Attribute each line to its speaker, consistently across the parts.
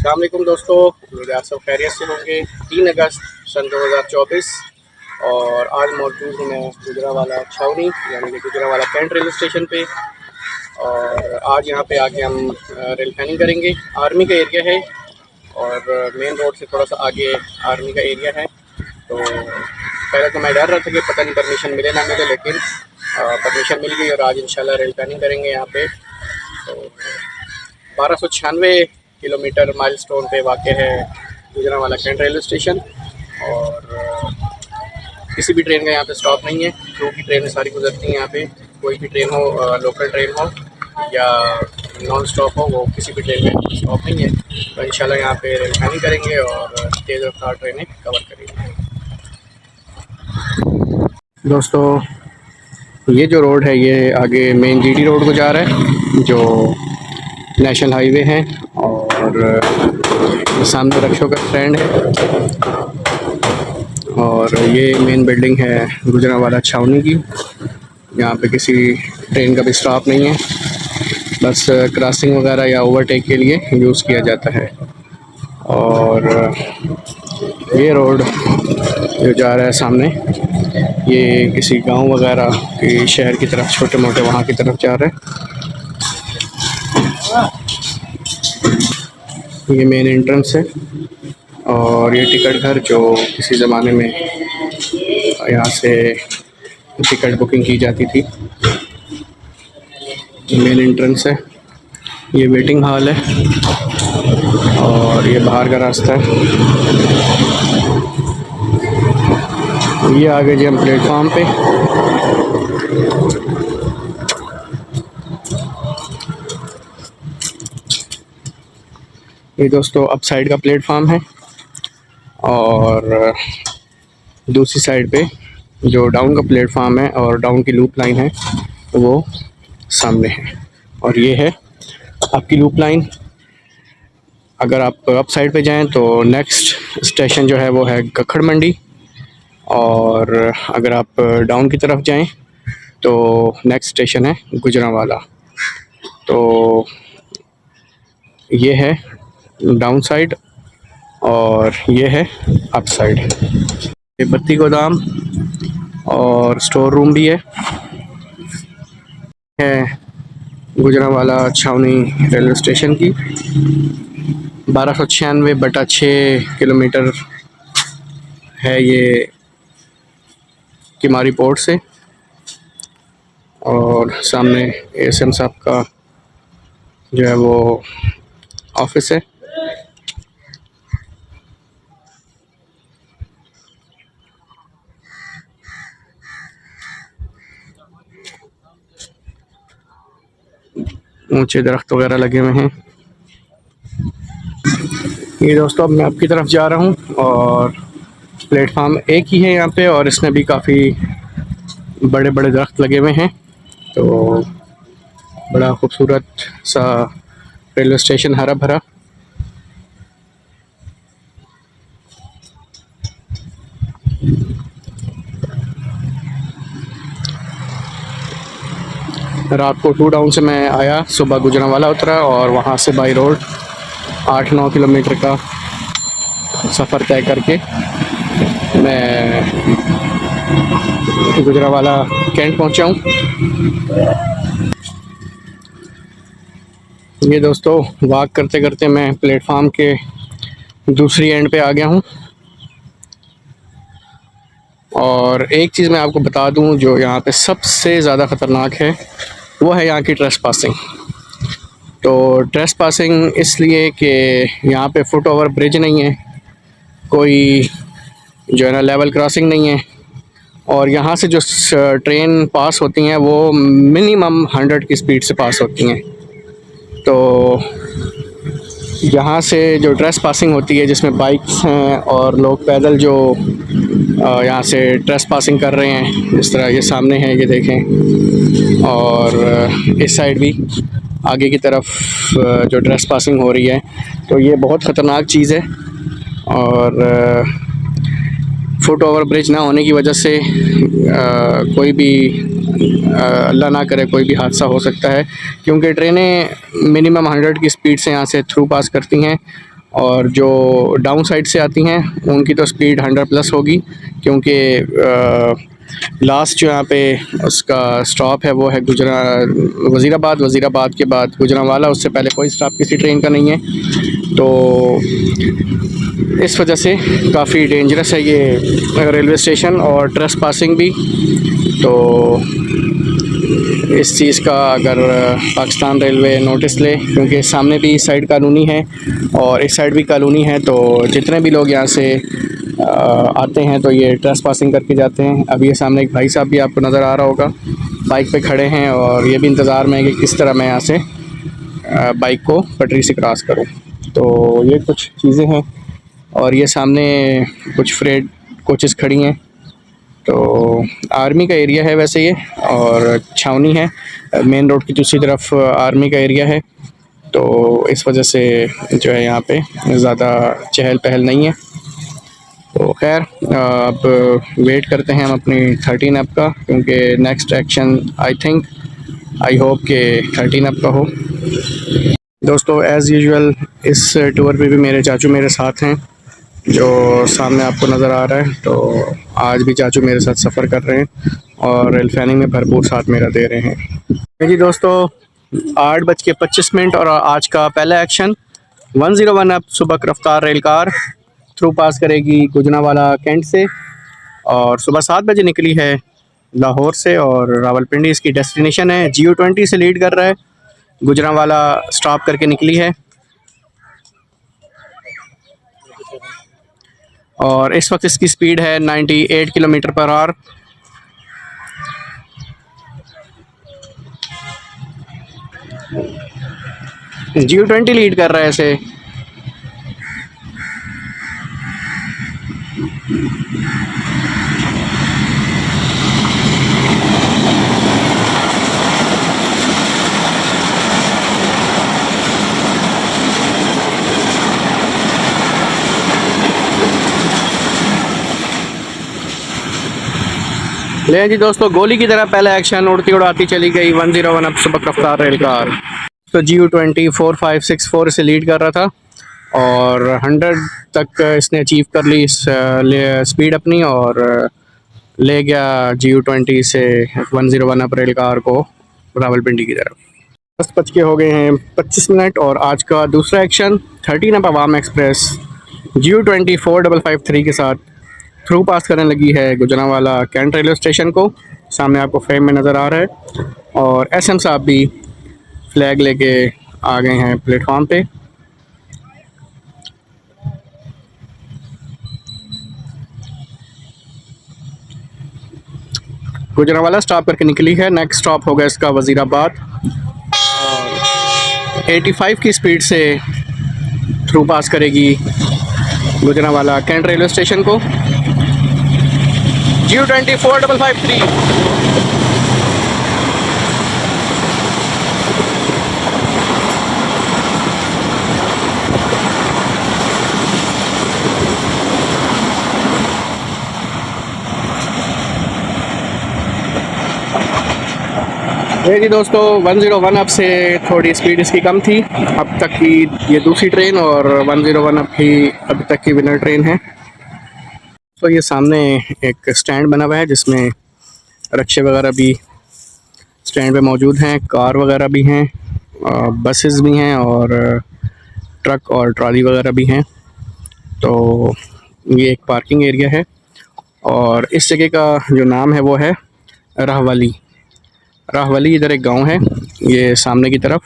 Speaker 1: अस्सलाम वालेकुम दोस्तों, उम्मीद है आप सब खैरियत से होंगे। 3 अगस्त सन 2024 और आज मौजूद हूँ मैं गुजरावाला छावनी यानी कि गुजरावाला कैंट रेलवे स्टेशन पे। और आज यहाँ पे आके हम रेल फैनिंग करेंगे। आर्मी का एरिया है और मेन रोड से थोड़ा सा आगे आर्मी का एरिया है। तो पहले तो मैं डर रहा था कि पता नहीं परमिशन मिले ना मिले, लेकिन परमिशन मिल गई और आज इंशाल्लाह रेल फैनिंग करेंगे यहाँ पे। तो 1296 किलोमीटर माइलस्टोन पे वाक़ है गुजरावाला कैंट रेलवे स्टेशन। और किसी भी ट्रेन का यहाँ पे स्टॉप नहीं है, थ्रू की ट्रेनें सारी गुजरती हैं यहाँ पे। कोई भी ट्रेन हो, लोकल ट्रेन हो या नॉन स्टॉप हो, वो किसी भी ट्रेन में स्टॉप नहीं है। तो इंशाल्लाह यहाँ पे रेल फैनिंग करेंगे और तेज़ रफ्तार ट्रेनें कवर करेंगे। दोस्तों, ये जो रोड है ये आगे मेन जीटी रोड को जा रहा है, जो नेशनल हाईवे है। और सामने रक्षों का स्टैंड है और ये मेन बिल्डिंग है गुजरावाला छावनी की। यहाँ पे किसी ट्रेन का भी स्टॉप नहीं है, बस क्रॉसिंग वगैरह या ओवरटेक के लिए यूज़ किया जाता है। और ये रोड जो जा रहा है सामने, ये किसी गांव वगैरह के शहर की तरफ, छोटे मोटे वहाँ की तरफ जा रहा है। ये मेन एंट्रेंस है और ये टिकट घर जो किसी ज़माने में यहाँ से टिकट बुकिंग की जाती थी। ये मेन एंट्रेंस है, ये वेटिंग हॉल है और ये बाहर का रास्ता है। ये आगे जी हम प्लेटफॉर्म पे। ये दोस्तों अप साइड का प्लेटफॉर्म है और दूसरी साइड पे जो डाउन का प्लेटफॉर्म है और डाउन की लूप लाइन है वो सामने है। और ये है आपकी लूप लाइन। अगर आप अप साइड पे जाएं तो नेक्स्ट स्टेशन जो है वो है कखड़ मंडी, और अगर आप डाउन की तरफ जाएं तो नेक्स्ट स्टेशन है गुजरावाला। तो ये है डाउन साइड और ये है अप साइड। ये बत्ती गोदाम और स्टोर रूम भी है गुजरावाला छावनी रेलवे स्टेशन की। 1296/6 किलोमीटर है ये किमारी पोर्ट से। और सामने एसएम साहब का जो है वो ऑफिस है। ऊंचे दरख्त वगैरह लगे हुए हैं। ये दोस्तों अब मैं आपकी तरफ जा रहा हूँ और प्लेटफार्म एक ही है यहाँ पे, और इसमें भी काफ़ी बड़े बड़े दरख्त लगे हुए हैं। तो बड़ा खूबसूरत सा रेलवे स्टेशन, हरा भरा। रात को 2 डाउन से मैं आया, सुबह गुजरावाला उतरा और वहाँ से बाई रोड 8-9 किलोमीटर का सफ़र तय करके मैं गुजरावाला कैंट पहुँचा हूँ। ये दोस्तों वॉक करते करते मैं प्लेटफार्म के दूसरी एंड पे आ गया हूँ। और एक चीज़ मैं आपको बता दूँ जो यहाँ पे सबसे ज़्यादा ख़तरनाक है, वो है यहाँ की ट्रेस पासिंग। तो ट्रेस पासिंग इसलिए कि यहाँ पे फुट ओवर ब्रिज नहीं है, कोई जो है ना लेवल क्रॉसिंग नहीं है, और यहाँ से जो ट्रेन पास होती हैं वो मिनिमम 100 की स्पीड से पास होती हैं। तो यहाँ से जो ट्रेस पासिंग होती है, जिसमें बाइक्स हैं और लोग पैदल जो यहाँ से ट्रेस पासिंग कर रहे हैं, जिस तरह ये सामने है, ये देखें, और इस साइड भी आगे की तरफ जो ट्रेस पासिंग हो रही है, तो ये बहुत ख़तरनाक चीज़ है। और फुट ओवर ब्रिज ना होने की वजह से कोई भी अल्लाह ना करे कोई भी हादसा हो सकता है, क्योंकि ट्रेनें मिनिमम 100 की स्पीड से यहाँ से थ्रू पास करती हैं और जो डाउन साइड से आती हैं उनकी तो स्पीड 100+ होगी, क्योंकि लास्ट जो यहाँ पे उसका स्टॉप है वो है वज़ीराबाद। वज़ीराबाद के बाद गुजरांवाला, उससे पहले कोई स्टॉप किसी ट्रेन का नहीं है। तो इस वजह से काफ़ी डेंजरस है ये रेलवे स्टेशन, और ट्रेस पासिंग भी। तो इस चीज़ का अगर पाकिस्तान रेलवे नोटिस ले, क्योंकि सामने भी इस साइड कॉलोनी है और इस साइड भी कॉलोनी है, तो जितने भी लोग यहाँ से आते हैं तो ये ट्रेस पासिंग करके जाते हैं। अब ये सामने एक भाई साहब भी आपको नज़र आ रहा होगा, बाइक पे खड़े हैं और ये भी इंतज़ार में है कि किस तरह मैं यहाँ से बाइक को पटरी से क्रॉस करूँ। तो ये कुछ चीज़ें हैं, और ये सामने कुछ फ्रेट कोचेस खड़ी हैं। तो आर्मी का एरिया है वैसे ये, और छावनी है, मेन रोड की दूसरी तरफ आर्मी का एरिया है। तो इस वजह से जो है यहाँ पे ज़्यादा चहल पहल नहीं है। तो खैर अब वेट करते हैं हम अपनी 13 अप का, क्योंकि नेक्स्ट एक्शन आई होप के 13 अप का हो। दोस्तों एज़ यूजुअल इस टूर पे भी मेरे चाचू मेरे साथ हैं, जो सामने आपको नज़र आ रहा है। तो आज भी चाचू मेरे साथ सफ़र कर रहे हैं और रेल फैनिंग में भरपूर साथ मेरा दे रहे हैं। जी दोस्तों, 8:25 और आज का पहला एक्शन 101 अब सुबह रफ्तार रेल कार थ्रू पास करेगी गुजरांवाला कैंट से, और सुबह 7 बजे निकली है लाहौर से, और रावलपिंडी इसकी डेस्टिनेशन है। GU20 से लीड कर रहा है, गुजरांवाला स्टॉप करके निकली है, और इस वक्त इसकी स्पीड है 98 kilometre per hour. GU20 lead कर रहा है इसे। ले जी दोस्तों, गोली की तरह पहला एक्शन उड़ती उड़ाती चली गई 101 अब सुबह रफ्तार रेल कार। तो GU20 4564 से लीड कर रहा था, और 100 तक इसने अचीव कर ली स्पीड अपनी, और ले गया GU20 से 101 अब रेल कार को रावलपिंडी की तरफ। 10 बज के हो गए हैं 25 और आज का दूसरा एक्शन 13 अब अवाम एक्सप्रेस GU20 4553 के साथ थ्रू पास करने लगी है गुजरांवाला कैंट रेलवे स्टेशन को। सामने आपको फ्रेम में नज़र आ रहा है, और SM साहब भी फ्लैग लेके आ गए हैं प्लेटफॉर्म पे। गुजरांवाला स्टॉप करके निकली है, नेक्स्ट स्टॉप होगा इसका वज़ीराबाद, और 85 की स्पीड से थ्रू पास करेगी गुजरांवाला कैंट रेलवे स्टेशन को। GU20 4553। ये जी दोस्तों, 101 अब से थोड़ी स्पीड इसकी कम थी। अब तक की ये दूसरी ट्रेन, और 101 अब ही अभी तक की विनर ट्रेन है। तो ये सामने एक स्टैंड बना हुआ है जिसमें रिक्शे वगैरह भी स्टैंड पे मौजूद हैं, कार वगैरह भी हैं, बसेस भी हैं, और ट्रक और ट्रॉली वगैरह भी हैं। तो ये एक पार्किंग एरिया है, और इस जगह का जो नाम है वो है राहवाली। राहवाली इधर एक गांव है, ये सामने की तरफ,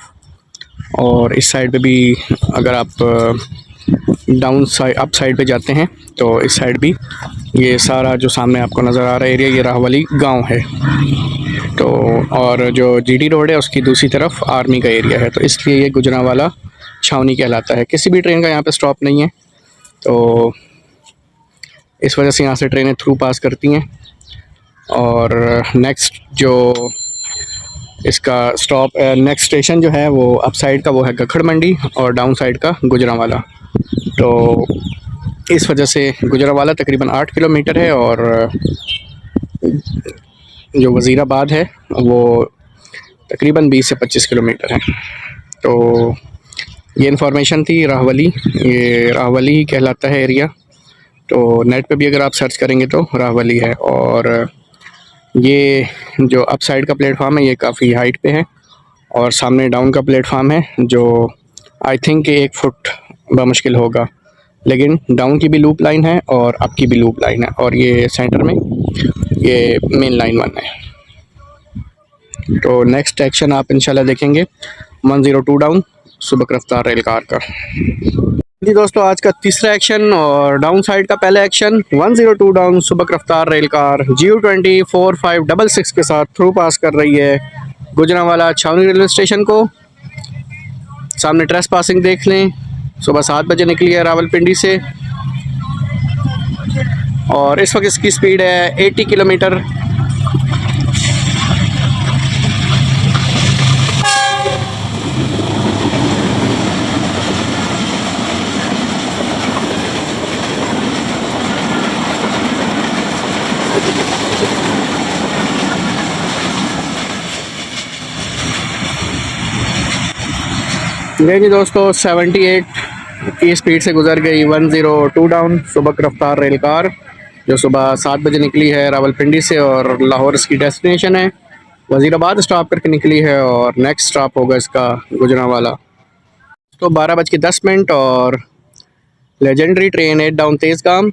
Speaker 1: और इस साइड पे भी अगर आप डाउन साइड अप साइड पे जाते हैं तो इस साइड भी ये सारा जो सामने आपको नज़र आ रहा है एरिया, ये राहवाली गांव है। तो और जो GD रोड है उसकी दूसरी तरफ आर्मी का एरिया है, तो इसलिए ये गुजरांवाला छावनी कहलाता है। किसी भी ट्रेन का यहाँ पे स्टॉप नहीं है, तो इस वजह से यहाँ से ट्रेनें थ्रू पास करती हैं। और नेक्स्ट जो इसका स्टॉप नेक्स्ट स्टेशन जो है वो अप साइड का वो है गखड़ मंडी, और डाउन साइड का गुजरांवाला। तो इस वजह से गुजरांवाला तकरीबन 8 किलोमीटर है, और जो वज़ीराबाद है वो तकरीबन 20 से 25 किलोमीटर है। तो ये इन्फॉर्मेशन थी राहवली, ये राहवली ही कहलाता है एरिया। तो नेट पे भी अगर आप सर्च करेंगे तो राहवली है। और ये जो अप साइड का प्लेटफार्म है ये काफ़ी हाइट पे है, और सामने डाउन का प्लेटफार्म है जो आई थिंक 1 फुट बमुश्किल होगा, लेकिन डाउन की भी लूप लाइन है और अप की भी लूप लाइन है, और ये सेंटर में ये मेन लाइन 1 है। तो नेक्स्ट एक्शन आप इंशाल्लाह देखेंगे 102 डाउन सुबक रफ्तार रेल कार का। जी दोस्तों, आज का तीसरा एक्शन और डाउन साइड का पहला एक्शन 102 डाउन सुबक रफ्तार रेल कार GU20 4566 के साथ थ्रू पास कर रही है गुजरांवाला छावनी रेलवे स्टेशन को। सामने ट्रेस पासिंग देख लें, सुबह 7 बजे निकली है रावलपिंडी से, और इस वक्त इसकी स्पीड है 80 किलोमीटर। जी दोस्तों, 78 की स्पीड से गुजर गई 102 डाउन सुबक रफ्तार रेल कार, जो सुबह 7 बजे निकली है रावलपिंडी से, और लाहौर इसकी डेस्टिनेशन है। वज़ीराबाद स्टॉप करके निकली है और नेक्स्ट स्टॉप होगा इसका गुजरांवाला। तो 12:10 और लेजेंडरी ट्रेन 8 डाउन तेज़गाम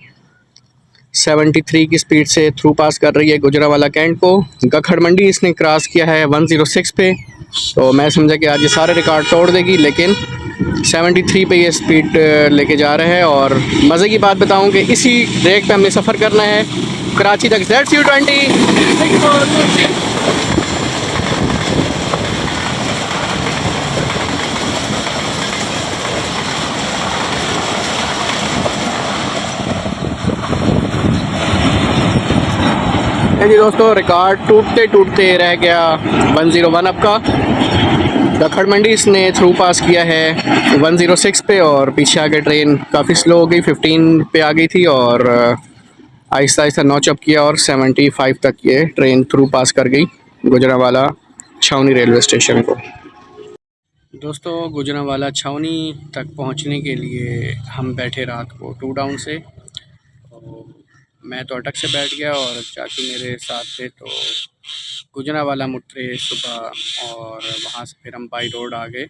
Speaker 1: 73 की स्पीड से थ्रू पास कर रही है गुजरांवाला कैंट को। गखड़ मंडी इसने क्रॉस किया है 106 पे, तो मैं समझा कि आज ये सारे रिकॉर्ड तोड़ देगी, लेकिन 73 पे ये स्पीड लेके जा रहे हैं। और मज़े की बात बताऊं कि इसी रेक पे हमने सफ़र करना है कराची तक। ZCU20 जी दोस्तों, रिकॉर्ड टूटते टूटते रह गया 101 अप का। गखड़ मंडी इसने थ्रू पास किया है 106 पे, और पीछे आगे ट्रेन काफ़ी स्लो हो गई, 15 पे आ गई थी, और आहिस्ता आहिस्ता नॉच अप किया और 75 तक ये ट्रेन थ्रू पास कर गई गुजरांवाला छावनी रेलवे स्टेशन को। दोस्तों, गुजरांवाला छावनी तक पहुंचने के लिए हम बैठे रात को 2 डाउन से। तो मैं तो अटक से बैठ गया और चाचू मेरे साथ थे, तो गुजरांवाला मुतरे सुबह, और वहाँ से फिर हम बाई रोड आ गए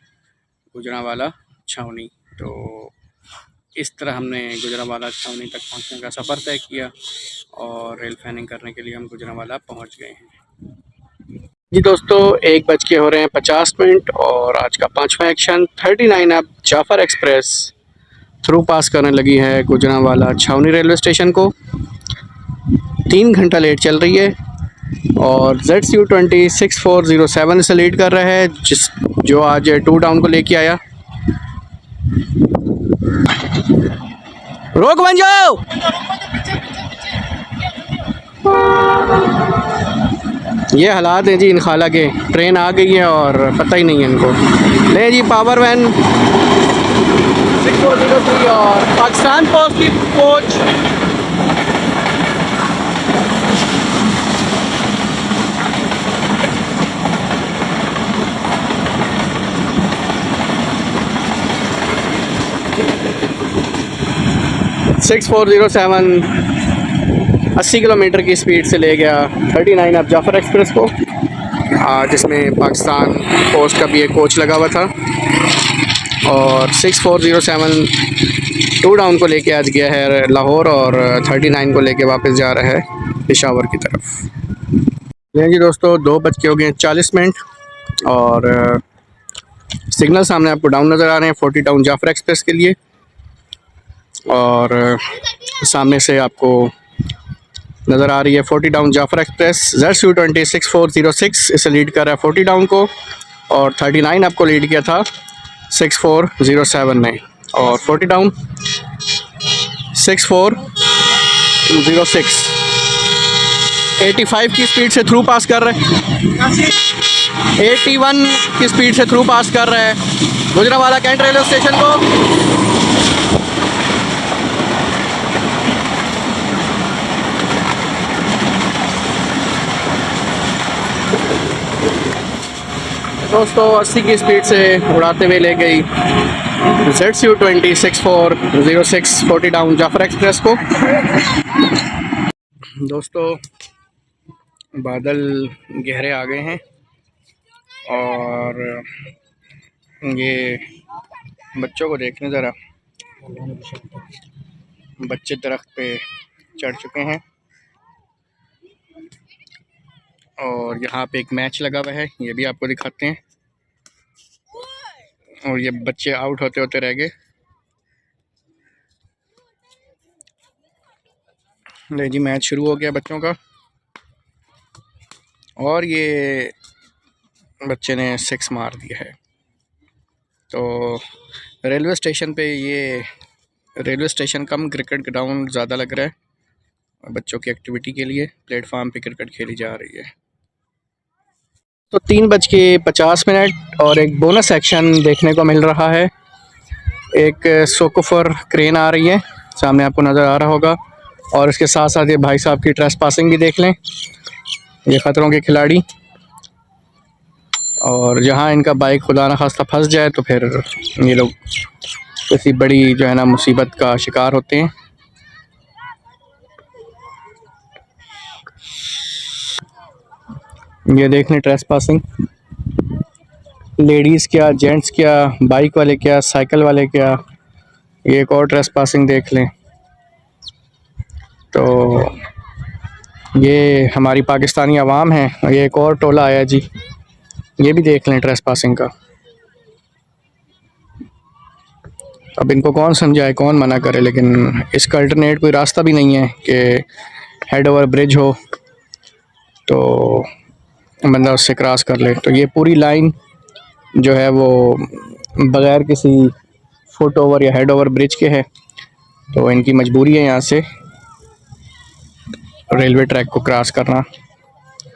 Speaker 1: गुजरांवाला छावनी। तो इस तरह हमने गुजरांवाला छावनी तक पहुँचने का सफ़र तय किया, और रेल फैनिंग करने के लिए हम गुजरांवाला पहुँच गए हैं। जी दोस्तों, 1:50 और आज का 5वां एक्शन 39 अब जाफ़र एक्सप्रेस थ्रू पास करने लगी है गुजरांवाला छावनी रेलवे स्टेशन को। 3 घंटा लेट चल रही है, और ZCU20 6407 से लीड कर रहा है, जो आज 2 डाउन को लेके आया। रोक बन जाओ। ये हालात हैं जी इन खाला के, ट्रेन आ गई है और पता ही नहीं है इनको। ले जी पावर वैन 6403 और पाकिस्तान पोस्ट की कोच। (6407) 80 किलोमीटर की स्पीड से ले गया 39 अब जाफ़र एक्सप्रेस को, जिसमें पाकिस्तान पोस्ट का भी एक कोच लगा हुआ था। और 6407 2 डाउन को लेके आज गया है लाहौर, और 39 को लेके वापस जा रहा है पेशावर की तरफ। जी दोस्तों, 2:40 और सिग्नल सामने आपको डाउन नज़र आ रहे हैं 40 डाउन जाफ़र एक्सप्रेस के लिए, और सामने से आपको नज़र आ रही है 40 डाउन जाफ़र एक्सप्रेस। ZCU20 6406 इसे लीड कर रहा है 40 डाउन को, और 39 आपको लीड किया था 6407 ने, और 40 डाउन 6406 85 की स्पीड से थ्रू पास कर रहे हैं, 81 की स्पीड से थ्रू पास कर रहा है गुजरांवाला कैंट रेलवे स्टेशन को। दोस्तों, 80 की स्पीड से उड़ाते हुए ले गई ZCU20 6406 40 डाउन जाफर एक्सप्रेस को। दोस्तों बादल गहरे आ गए हैं और ये बच्चों को देखने ज़रा, बच्चे दरख्त पे चढ़ चुके हैं और यहाँ पे एक मैच लगा हुआ है, ये भी आपको दिखाते हैं। और ये बच्चे आउट होते होते रह गए। ले जी मैच शुरू हो गया बच्चों का और ये बच्चे ने 6 मार दिया है। तो रेलवे स्टेशन पे, ये रेलवे स्टेशन कम क्रिकेट ग्राउंड ज़्यादा लग रहा है और बच्चों की एक्टिविटी के लिए प्लेटफार्म पे क्रिकेट खेली जा रही है। तो 3:50 और एक बोनस एक्शन देखने को मिल रहा है। एक सोकोफर क्रेन आ रही है, सामने आपको नज़र आ रहा होगा। और इसके साथ साथ ये भाई साहब की ट्रेस पासिंग भी देख लें, ये ख़तरों के खिलाड़ी। और जहाँ इनका बाइक खुदा न खास्ता फंस जाए तो फिर ये लोग किसी बड़ी जो है ना मुसीबत का शिकार होते हैं। ये देख लें ट्रेस पासिंग, लेडीज़ क्या, जेंट्स क्या, बाइक वाले क्या, साइकिल वाले क्या। ये एक और ट्रेस पासिंग देख लें। तो ये हमारी पाकिस्तानी आवाम है। ये एक और टोला आया जी, ये भी देख लें ट्रेस पासिंग का। अब इनको कौन समझाए, कौन मना करे, लेकिन इसका अल्टरनेट कोई रास्ता भी नहीं है कि हेड ओवर ब्रिज हो तो बंदा उससे क्रॉस कर ले। तो ये पूरी लाइन जो है वो बग़ैर किसी फुट ओवर या हेड ओवर ब्रिज के है। तो इनकी मजबूरी है यहाँ से रेलवे ट्रैक को क्रॉस करना,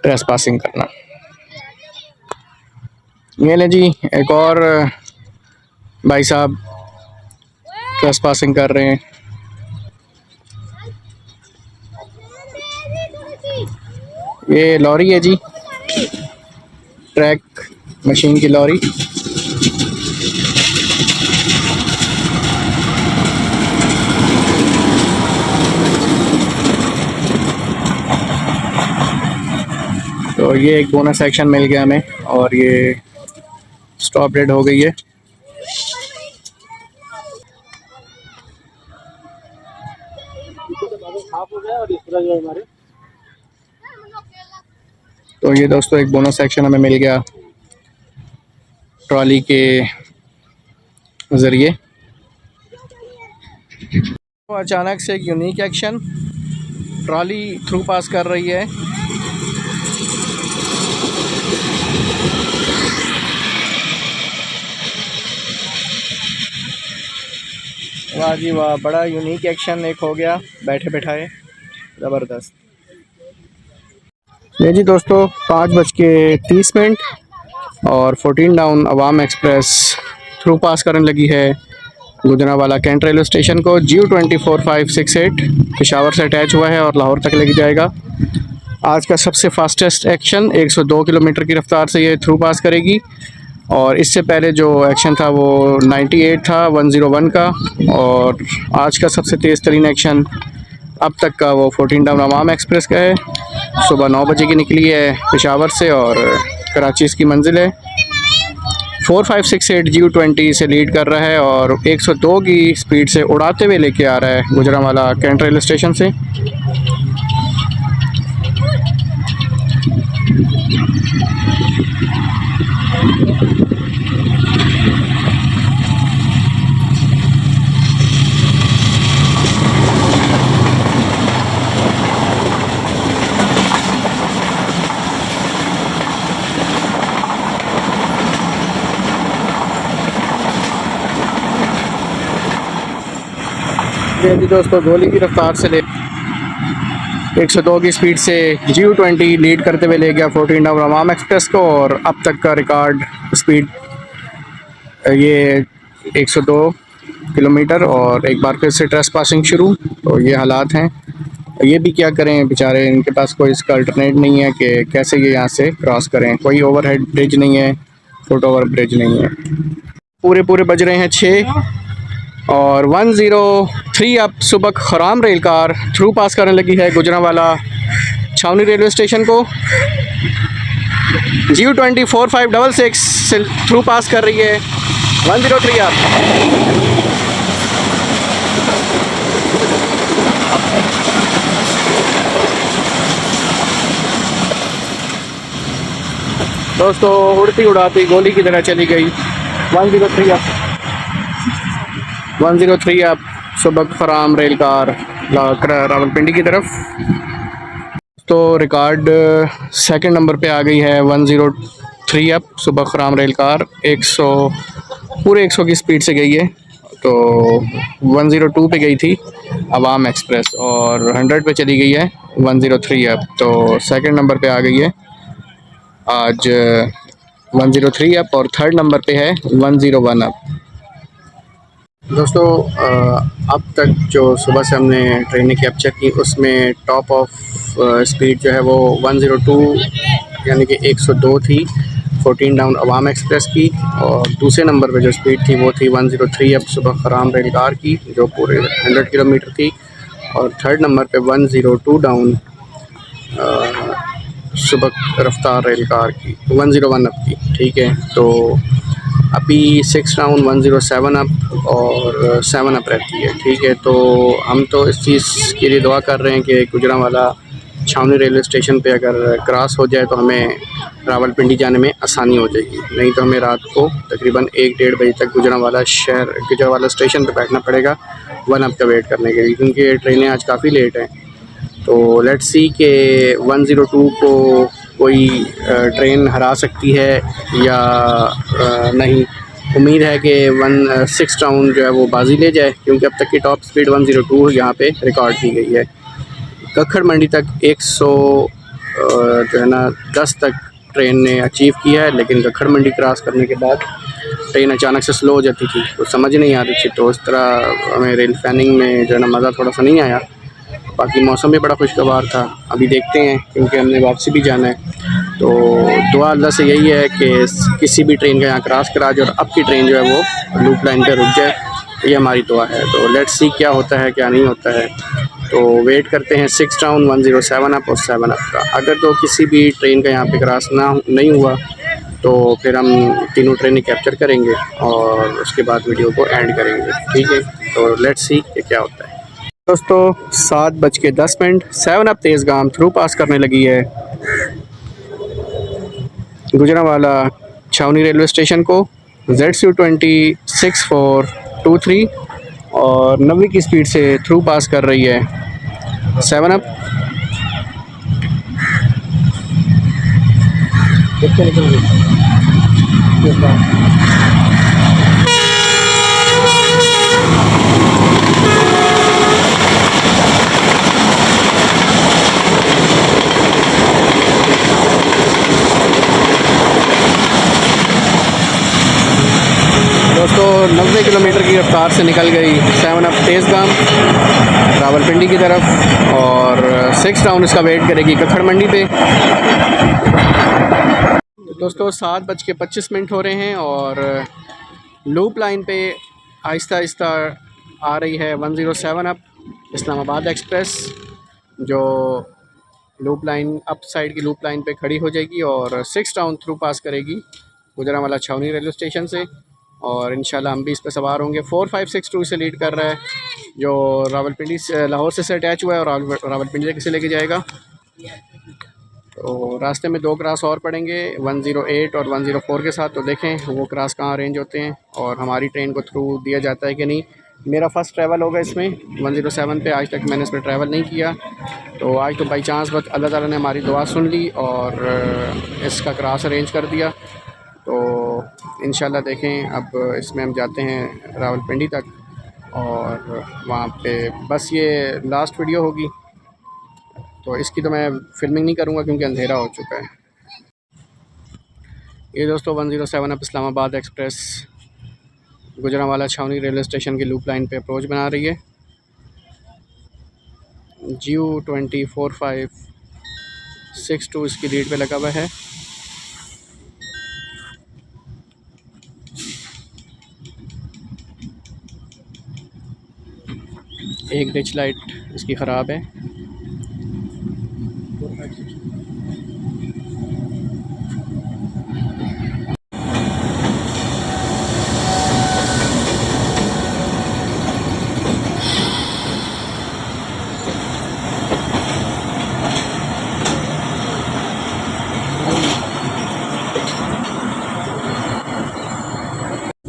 Speaker 1: ट्रेस पासिंग करना। ये ले जी एक और भाई साहब ट्रेस पासिंग कर रहे हैं। ये लॉरी है जी, ट्रैक मशीन की लॉरी। तो ये एक बोनस सेक्शन मिल गया हमें और ये स्टॉप डेड हो गई है। तो ये दोस्तों एक बोनस सेक्शन हमें मिल गया ट्रॉली के ज़रिए। तो अचानक से एक unique action, trolley through pass कर रही है। वाह जी वाह, बड़ा यूनिक एक्शन एक हो गया बैठे बैठाए, ज़बरदस्त। ये जी दोस्तों 5:30 और 14 डाउन अवाम एक्सप्रेस थ्रू पास करने लगी है गुजरांवाला कैंट रेलवे स्टेशन को। GU24568 पेशावर से अटैच हुआ है और लाहौर तक लेके जाएगा। आज का सबसे फास्टेस्ट एक्शन 102 किलोमीटर की रफ्तार से ये थ्रू पास करेगी। और इससे पहले जो एक्शन था वो 98 था 101 का। और आज का सबसे तेज़ तरीन एक्शन अब तक का वो 14 डाउन अवाम एक्सप्रेस का है। सुबह 9 बजे की निकली है पेशावर से और कराची इसकी मंजिल है। 4568 GU20 से लीड कर रहा है और 102 की स्पीड से उड़ाते हुए लेके आ रहा है गुजरांवाला कैंट रेलवे स्टेशन से। जी दोस्तों गोली की रफ्तार से ले 102 की स्पीड से GU20 लीड करते हुए ले गया 14 डाउन अवाम एक्सप्रेस को। और अब तक का रिकॉर्ड स्पीड ये 102 किलोमीटर। और एक बार फिर से ट्रेस पासिंग शुरू। तो ये हालात हैं, ये भी क्या करें बेचारे, इनके पास कोई इसका अल्टरनेट नहीं है कि कैसे ये यहाँ से क्रॉस करें। कोई ओवरहेड ब्रिज नहीं है, फुट ओवर ब्रिज नहीं है। पूरे पूरे बज रहे हैं 6 और 103 अब सुबह खराम रेल कार थ्रू पास करने लगी है गुजरांवाला छावनी रेलवे स्टेशन को। GU20 4566 थ्रू पास कर रही है 103 अब। दोस्तों उड़ती उड़ाती गोली की तरह चली गई 103 अब। 103 अब सुबह खराम रेल कार रावलपिंडी की तरफ। तो रिकॉर्ड सेकंड नंबर पे आ गई है 103 अब सुबह खराम रेल कार 100 पूरे 100 की स्पीड से गई है। तो 102 पे गई थी अवाम एक्सप्रेस और 100 पे चली गई है 103 अब। तो सेकंड नंबर पे आ गई है आज 103 अब और थर्ड नंबर पे है 101 अब। दोस्तों अब तक जो सुबह से हमने ट्रेनें कैप्चर की उसमें टॉप ऑफ स्पीड जो है वो 102 यानी कि 102 थी 14 डाउन अवाम एक्सप्रेस की। और दूसरे नंबर पे जो स्पीड थी वो थी 103 अब सुबह खराम रेल कार की जो पूरे 100 किलोमीटर थी। और थर्ड नंबर पे 102 डाउन सुबह रफ्तार रेल कार की 101 अप की। ठीक है, तो अभी 6 डाउन 107 अप और 7 अप रहती है। ठीक है, तो हम तो इस चीज़ के लिए दुआ कर रहे हैं कि गुजरांवाला छावनी रेलवे स्टेशन पे अगर क्रॉस हो जाए तो हमें रावलपिंडी जाने में आसानी हो जाएगी, नहीं तो हमें रात को तकरीबन 1-1:30 बजे तक गुजरांवाला स्टेशन पे बैठना पड़ेगा 1 अप का वेट करने के लिए, क्योंकि ट्रेनें आज काफ़ी लेट हैं। तो लेट्स सी के 102 को कोई ट्रेन हरा सकती है या नहीं। उम्मीद है कि 6 डाउन जो है वो बाजी ले जाए, क्योंकि अब तक की टॉप स्पीड 102 यहाँ पे रिकॉर्ड की गई है। कक्खड़ मंडी तक 100 जो है ना 10 तक ट्रेन ने अचीव किया है, लेकिन कक्खड़ मंडी क्रॉस करने के बाद ट्रेन अचानक से स्लो हो जाती थी तो समझ नहीं आ रही थी। तो इस तरह हमें रेल फैनिंग में जो है ना मज़ा थोड़ा सा नहीं आया। बाकी मौसम भी बड़ा खुशगवार था। अभी देखते हैं क्योंकि हमने वापसी भी जाना है, तो दुआ अल्लाह से यही है कि किसी भी ट्रेन का यहाँ क्रॉस करा जाए और अब की ट्रेन जो है वो लूप लाइन पर रुक जाए, ये हमारी दुआ है। तो लेट्स सी क्या होता है क्या नहीं होता है। तो वेट करते हैं 6 डाउन 107 अप और 7 अप का। अगर तो किसी भी ट्रेन का यहाँ पे क्रॉस नहीं हुआ तो फिर हम तीनों ट्रेनें कैप्चर करेंगे और उसके बाद वीडियो को एंड करेंगे। ठीक है, तो लेट्स सी कि क्या होता है। दोस्तों 7:10 7 अप तेज़गाम थ्रू पास करने लगी है गुजरांवाला छावनी रेलवे स्टेशन को ZCU20 6423 और 90 की स्पीड से थ्रू पास कर रही है 7 अप। दोस्तों 90 किलोमीटर की रफ्तार से निकल गई 7 अप तेज़गाम रावलपिंडी की तरफ और 6 डाउन इसका वेट करेगी कक्खड़ मंडी पे। दोस्तों 7:25 हो रहे हैं और लूप लाइन पे आहिस्ता आहिस्ता आ रही है 107 अप इस्लामाबाद एक्सप्रेस, जो लूप लाइन अप साइड की लूप लाइन पे खड़ी हो जाएगी और 6 डाउन थ्रू पास करेगी गुजरांवाला छावनी रेलवे स्टेशन से। और इंशाल्लाह हम भी इस पर सवार होंगे। 4562 से लीड कर रहा है, जो रावलपिंडी से लाहौर से अटैच हुआ है और रावलपिंडी से किसे लेके जाएगा। तो रास्ते में 2 क्रॉस और पड़ेंगे 108 और 104 के साथ, तो देखें वो क्रॉस कहाँ अरेंज होते हैं और हमारी ट्रेन को थ्रू दिया जाता है कि नहीं। मेरा फ़र्स्ट ट्रैवल होगा इसमें 107 पे, आज तक मैंने इस पर ट्रैवल नहीं किया। तो आज तो बाई चांस बस अल्लाह ताला ने हमारी दुआ सुन ली और इसका क्रॉस अरेंज कर दिया। तो इंशाल्लाह देखें अब इसमें हम जाते हैं रावलपिंडी तक और वहाँ पे बस ये लास्ट वीडियो होगी, तो इसकी तो मैं फ़िल्मिंग नहीं करूँगा क्योंकि अंधेरा हो चुका है। ये दोस्तों 107 अप इस्लामाबाद एक्सप्रेस गुजरांवाला छावनी रेलवे स्टेशन की लूप लाइन पे अप्रोच बना रही है। GU20 4562 इसकी लीड पे लगा हुआ है। एक डिच लाइट इसकी ख़राब है।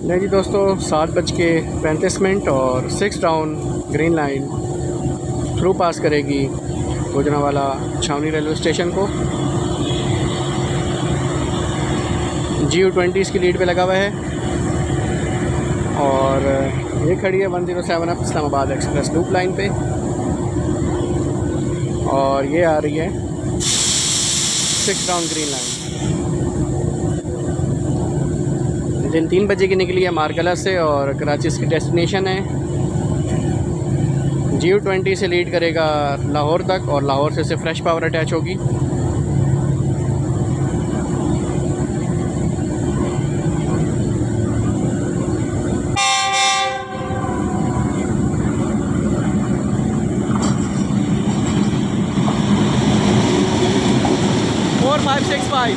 Speaker 1: नहीं जी दोस्तों, 7:35 और 6 down green line through pass करेगी गुजरांवाला छावनी रेलवे स्टेशन को। GU20 इसकी लीड पे लगा हुआ है और ये खड़ी है 107 up Islamabad express loop line पे, और ये आ रही है 6 डाउन ग्रीन लाइन। दिन 3 बजे की निकली है मारकला से और कराची इसकी डेस्टिनेशन है। GU20 से लीड करेगा लाहौर तक और लाहौर से फ्रेश पावर अटैच होगी। फोर 565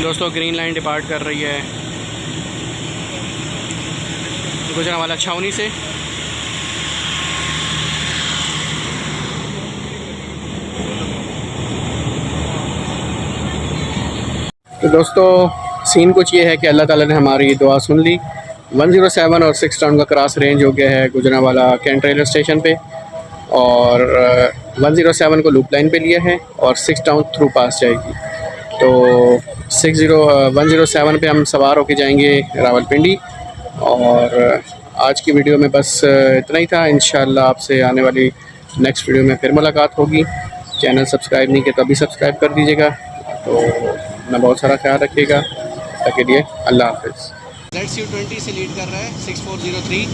Speaker 1: दोस्तों ग्रीन लाइन डिपार्ट कर रही है गुजरांवाला छावनी से। तो दोस्तों सीन कुछ ये है कि अल्लाह ताला ने हमारी दुआ सुन ली। 107 और 6 टाउन का क्रॉस रेंज हो गया है गुजरांवाला कैंट रेलवे स्टेशन पे, और 107 को लूप लाइन पे लिया है और 6 टाउन थ्रू पास जाएगी। तो 107 पे हम सवार होके जाएंगे रावलपिंडी। और आज की वीडियो में बस इतना ही था। इंशाल्लाह आपसे आने वाली नेक्स्ट वीडियो में फिर मुलाकात होगी। चैनल सब्सक्राइब नहीं किया तो अभी सब्सक्राइब कर दीजिएगा। तो अपना बहुत सारा ख्याल रखिएगा। तब के लिए अल्लाह हाफ़िज़। ZU20 से लीड कर रहा है 6403।